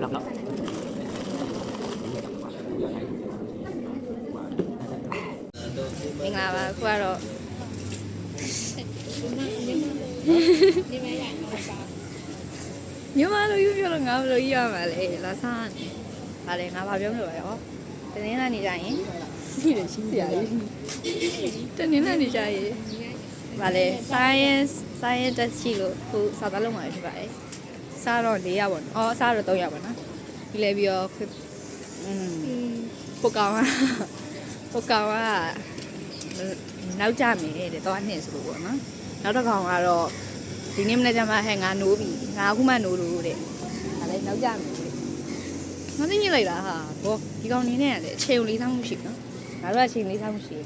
လောက်လောက်မင်္ဂလာပါခုကတော့ညီမတို့ယူပြောလို့ငါဘယ်လိုရမှာလဲလာစားဗါလဲငါဘာပြောမလို့ရောတနင်္လာနေ့ကျရင်ရှိတယ်ရှိစရာကြီးတနင်္လာနေ့ကျရင်ဗါလဲ science တက်ရှိလို့ခုစာသားလုံးမှာဖြစ်ပါတယ်စားတော့4ရက်ပေါ့နော်အော်စားတော့3ရက်ပေါ့နော်ပြီးလဲပြီးတော့ပိုကောင်ကနောက်ကြမယ်တဲ့တော့နှစ်ဆိုလို့ပေါ့နော်နောက်တစ်ကောင်ကတော့ဒီနေ့မနေ့ကျမှဟဲ့ငါနိုးပြီငါအခုမှနိုးလို့တဲ့ဒါလည်းနောက်ကြမယ်တဲ့မသိညစ်လိုက်တာဟာဘောဒီကောင်နေနဲ့ကလည်းအချိန်လေးဆောင်မှုရှိနော်ငါတို့ကအချိန်လေးဆောင်မှုရှိ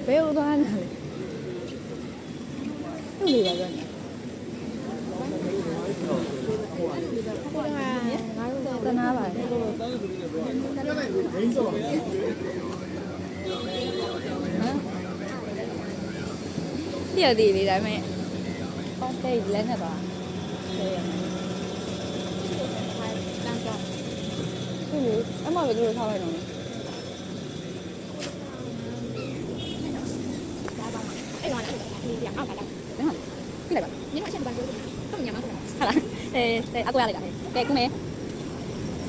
ဘယ်သွားနေလဲဟုတ်လေပါတော့တနာပါတယ်ပြည့်သေးလေဒါပေမဲ့ပတ်တဲ့လက်နဲ့ပါဟုတ်လေအမပဲတို့ထားလိုက်တော့ပြလိုက်ပါညမချက်ပါလို့တော့ညမဟာလားအကွာလိုက်တာကဲကုမဲ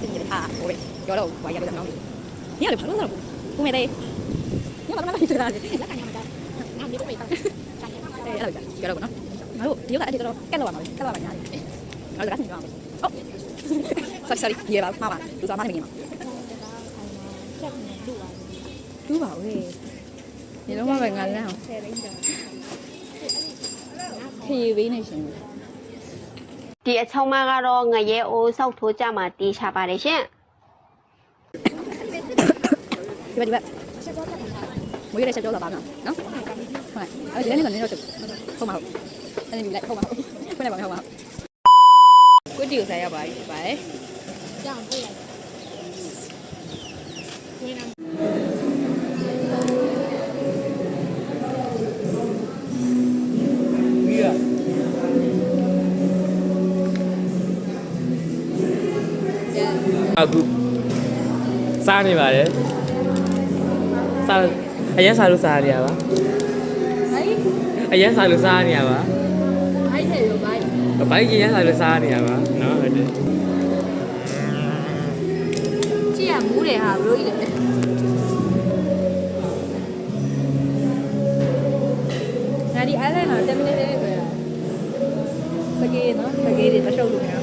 စင်ရထားဟိုလေကျော်တော့ဝါရတော့နောင်းညလေဘာလို့လဲကုမဲတဲ့ညမဘာမှမဖြစ်တာလေလက်ကညမတာနားမြေကိုမိတ်တာအဲ့လိုကျော်တော့နော်ငါတို့ဒီကအတိတ်တော့ကက်လောက်ပါမယ်ကက်လောက်ပါညာငါတို့ကဆင်ကြအောင်ဟုတ် sorry ရေပါမှာပါသူစားမနေမြင်ပါတူပါဝေးဒီတော့မှပဲငါလမ်းအောင်10ရင်းကျော်ဖြေပေးနေရှင်ဒီအချောင်းမကတော့ငရဲအိုးစောက်ထိုးကြမှာတေးချပါတယ်ရှင်ဒီဘက်မွေးရချက်ကြောလာပါနော်နော်ဟုတ်အဲ့ဒီနေ့ကနေတော့ဟုတ်မှာဟုတ်အဲ့ဒီလိုက်ဟုတ်မှာဟုတ်ခွနဲ့ပါဟုတ်မှာကိုတီကိုစားရပါပြီပါတယ်ကြောင်တွေ့လိုက်ဝင်းအခုစားနေပါတယ်စားအရင်စားလို့စားရပါအရင်စားလို့စားရပါဘိုက်တယ်ရောဘိုက်ကြီးရစားလို့စားရပါနော်ဟုတ်တယ်ကြည့်ရမူးတယ်ဟာဘလို့ကြီးလဲငါဒီအိုင်လန်တော့10မိနစ်လေးပဲစကေးနော်စကေးတွေတရှုပ်လို့များ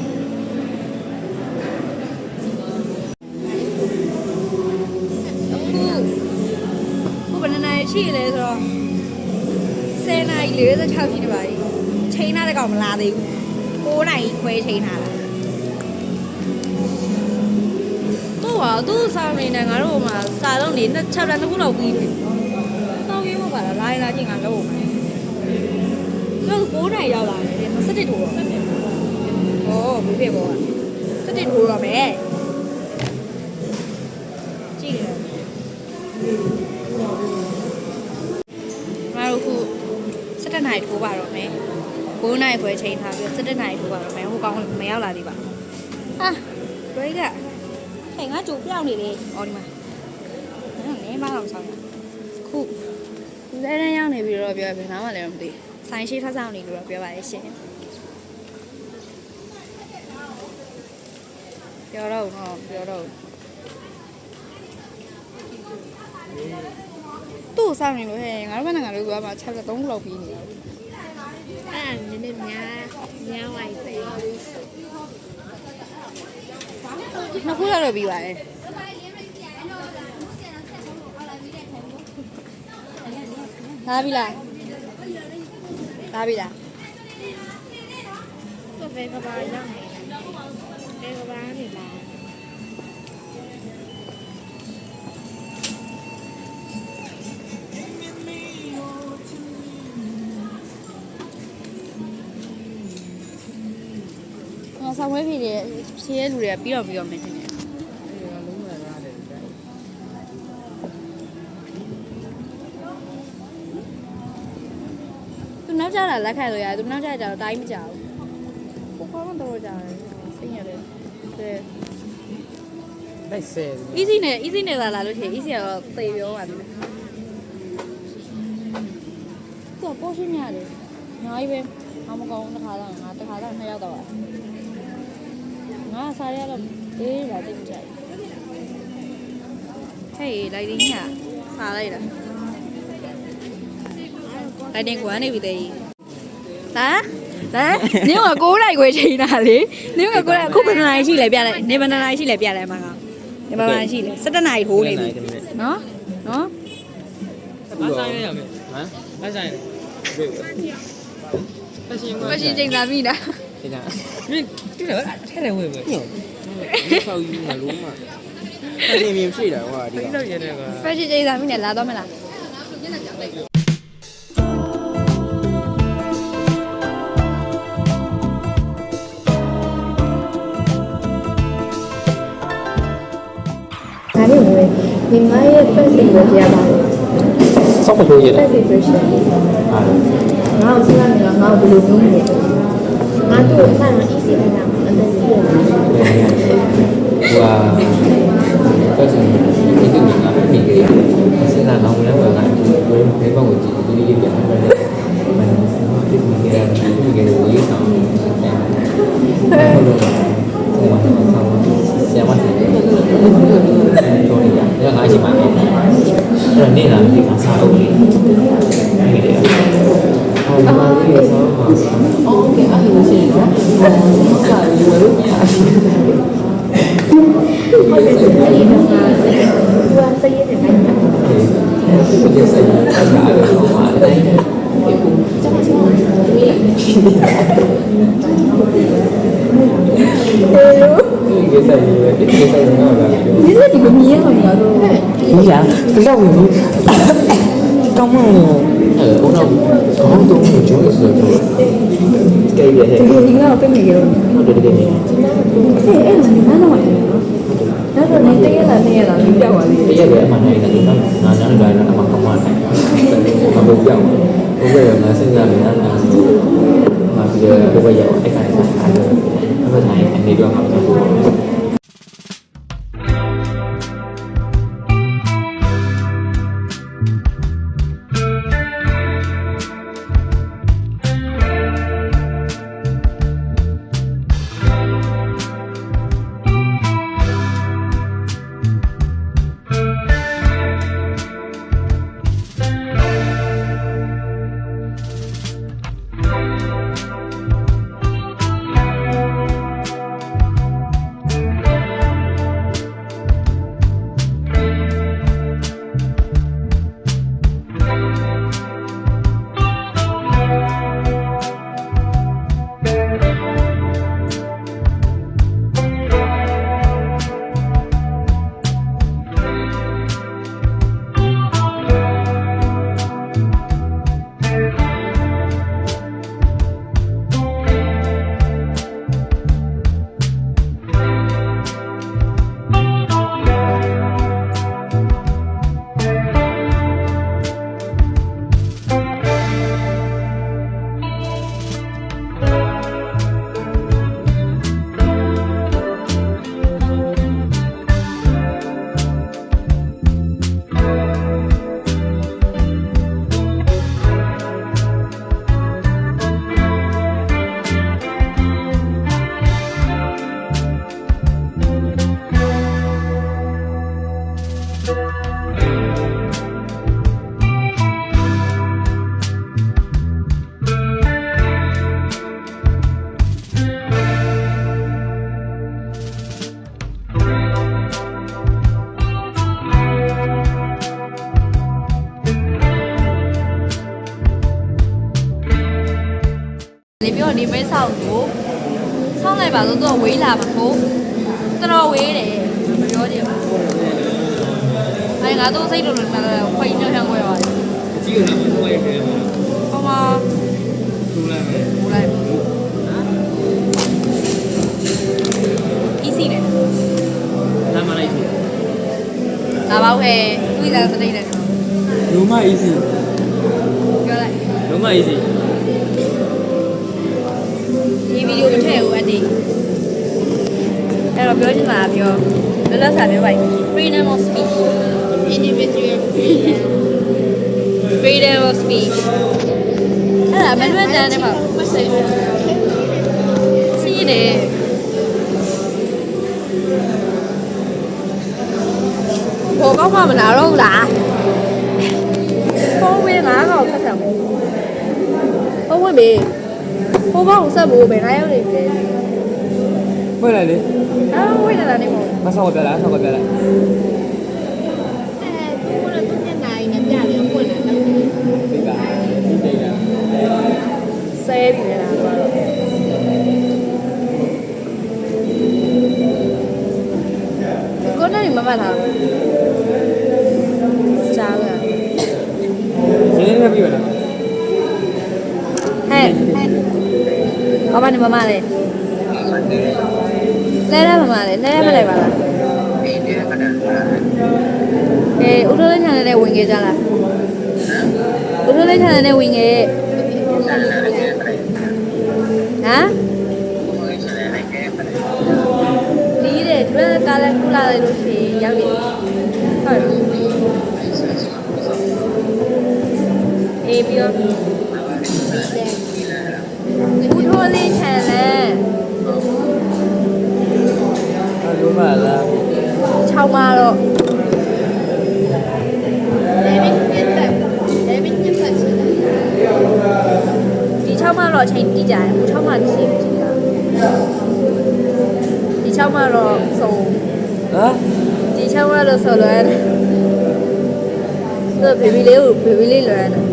ရှိလေဆိုတော့10နာရီ46ရှိနေပါပြီချိန်ထားတဲ့ကောင်မလာသေးဘူး9နာရီခွဲချိန်ထားတာသူ့စာမင်းနဲ့ငါတို့မှစာလုံးနေ6တန်းတစ်ခုလောက်ပြီးတယ်တောင်းရင်းမပါလားလာရင်လာချင်းငါလုပ်မယ်သူ9နာရီရောက်လာတယ်17ထိုးတော့ဘယ်ဖြစ်ပေါ်17ထိုးတော့မယ်ကြည့်တယ်ခု17နာရီထိုးပါတော့မယ်9နာရီခွဲချိန်ထားပြီး17နာရီထိုးပါတော့မယ်ဟိုကောင်မရောက်လာသေးပါဟာဘရိတ်ကဟဲ့ငါကြိုပြောင်းနေလေအော်ဒီမှာနည်းမအောင်ဆောင်ခုလဲတန်းရောက်နေပြီတော့ပြောဘယ်နားမှလည်းမသိဆိုင်ရှိထားဆောင်နေလို့တော့ပြောပါရဲ့ရှင်ပြောတော့သူ့ဆောင်နေလို့ဟဲ့ငါတို့ဘက်ကငါတို့ကမှ63လောက်ပြီးနေတယ်အဲ့နည်းနည်းများဝိုင်းပဲနှစ်ခုတော့ပြီးပါတယ်လာပြီလားဘယ်ကဘာရောက်နေလဲဘယ်ကဘာနေလားဆောင်ဝဲဖြစ်ဖြေးလူတွေကပြီးတော့မယ်ထင်တယ် နောက်ကျတာလက်ခံလို့ရတယ်သူနောက်ကျကြတော့တိုင်းမကြောက်ဘူးကိုခေါင်းတော့ကြတယ်စိတ်ရတယ်တဲ့ လိုက်ဆဲ easy နဲ့လာလို့ရှိရင် easy ကတော့သေပြောပါမယ်သူကပေါ်ရှင်းရတယ်ညာကြီးပဲမကောင်းတစ်ခါတော့ငါတစ်ခါတော့2 ယောက်တော့ငါစားရတော့အေးလာတိတ်ကြိုက်ဟေးလိုက်ရင်းညစားလိုက်တာလိုက်တင်ကွာနေပြီတဲ့လာနင်းက9နိုင်ခွဲချိန်တာလေနင်းက9နိုင်အခုဘယ်နိုင်ရှိလဲပြလိုက်နေဘယ်နိုင်ရှိလဲပြလိုက်မှာကနေဘယ်နိုင်ရှိလဲ17နိုင်ဟိုးနေပြီနော်ဘာဆိုင်ရရမယ်ဟမ်ဘာဆိုင်လဲဖက်ရှင်ချိန်သာမိတာ ဒီကမင်းတိတယ်ထဲတယ်ဝယ်ပဲညောဆောက်ယူမလို့မဖက်ရှင်မြင်ရှိတာဟွာဒီကဆောက်ရတယ်ကွာ fashion ချိန်သာမိနဲ့လာတော့မလားဒါနဲ့ပဲညီမရဲ့ first impression ကိုကြားပါတယ် ဆောက်မလို့ရတယ် first impression ငါ့ကိုစဉ်းစားနေတာငါ့ကိုဘယ်လိုမျိုးလဲငါတို့ကဆိုင်မှာ easy နဲ့နာအတက်ကြီးရတယ် 哇，反正这个名啊，那个现在拿回来我看，没帮我记，这里也变成了，这个我一想，然后呢，先把这个说一下，让俺去买，让你呢这个啥都没，那个的。Okay အဲ့လိုရှိရင်နော်ဟုတ်ကဲ့ဝယ်လို့မရဘူးဟုတ်တယ်ဒီနေ့ကသူကစိတ်ရတဲ့နိုင်တယ်我就说，大家都话的，这个赛那个，你说你们迷好你要说你想不要我刚梦我那广东的就是这个，这个应该要跟每个人我这个呢，对哎你们那么然后你这个来那个了你不要管这个嘛那个地方，那那个那嘛干嘛呢？他不要，不会有那现在的那嘛这个不会有，哎看看，那个台那个好像不。你比如你没上过，上来吧都做围栏嘛，头，这都围的，不了解。哎，俺都谁都能那个会影响过呀？几个人都会这样好吗？出来没？出来。easy 的。哪嘛来着？哪包黑？为啥子这的？罗马意思。过来。罗马意思。ဗီဒီယိုမထည့်ဘူးအတေးအဲ့တော့ပြောချင်တာပြောလွတ်လပ်စွာပြောပါ freedom of speech individual freedom of speech အဲ့ဒါမလွတ်တန်းတယ်ပေါ့စီးတယ်ဘောကောက်မှမနာတော့ဘူးလားဖုန်းဝေးငါကောင်ဖတ်ဆောင်ဖုန်းဝေးမေဖုန်းပေါင်းဆက်ဖို့ဘယ်နှရောက်နေပြီလဲ ဖွင့်လိုက်လေ အော်ဝေးလာနေပေါ့ မဆောက်ပြလားဆောက်ပြလား ကိုယ်တို့ညနေနဲ့ပြပြီးဖွင့်တယ် ဒီကဒီတေးရ ဆဲပြီလေလားတော့ကိုယ်နဲ့မမထားကြားရ ရင်းနေပြီလား ဟဲ့ဘာမှနေမမလဲလဲရမမလဲလဲရမလဲပါလားဦးတို့လည်း channel နဲ့ဝင်ခဲ့ကြလားဦးတို့လည်း channel နဲ့ဝင်ခဲ့ဟမ်လီးတယ်ဒီဘက်ကကားလည်းခုလာလိုက်လို့ရှိရင်ရောက်နေဟုတ်အေးပြီးတော့ဦးတို့လည်း channel รู้มาလား 6မှာတော့ ဒီ6မှာတော့အချိန်တိကျတယ်ဟို6မှာတစ်ချိန်ကြည့်တာဒီ6မှာတော့စုံ ဟမ် ဒီ6မှာတော့ဆိုလွယ်တယ်ဆိုဘေဘီလေးလွယ်တယ်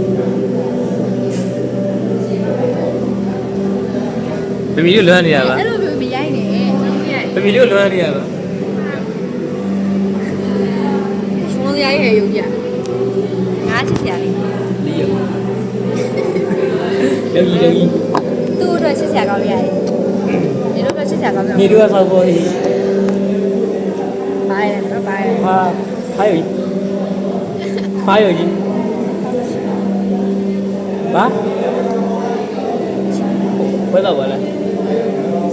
ဘယ်မီလွမ်းနေရပါ အဲ့လိုမျိုးမရိုက်နဲ့မရိုက် ဘယ်မီလွမ်းနေရပါ ရှုံးရိုက်ရရုပ်ကြငါချစ်စရာလေး လီယောယောဂီယောဂီ သူ့အတွက်ချစ်စရာကောင်းရတယ်ဒီလိုပဲချစ်စရာကောင်းတယ် မြေတို့ကဆောက်ပေါ်ကြီး ပါတယ်နော်ပါတယ် ဖာယောကြီးဖာယောကြီးဘာဘယ်တော့ပါလဲ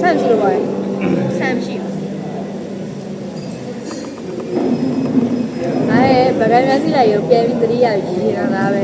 ဆမ်ရှိလို့ပါတယ်ဆမ်ရှိအဲ့ဗကန်းများစီလိုက်ရုပ်ပြန်ပြီးတတိယကြီးနေတာလားပဲ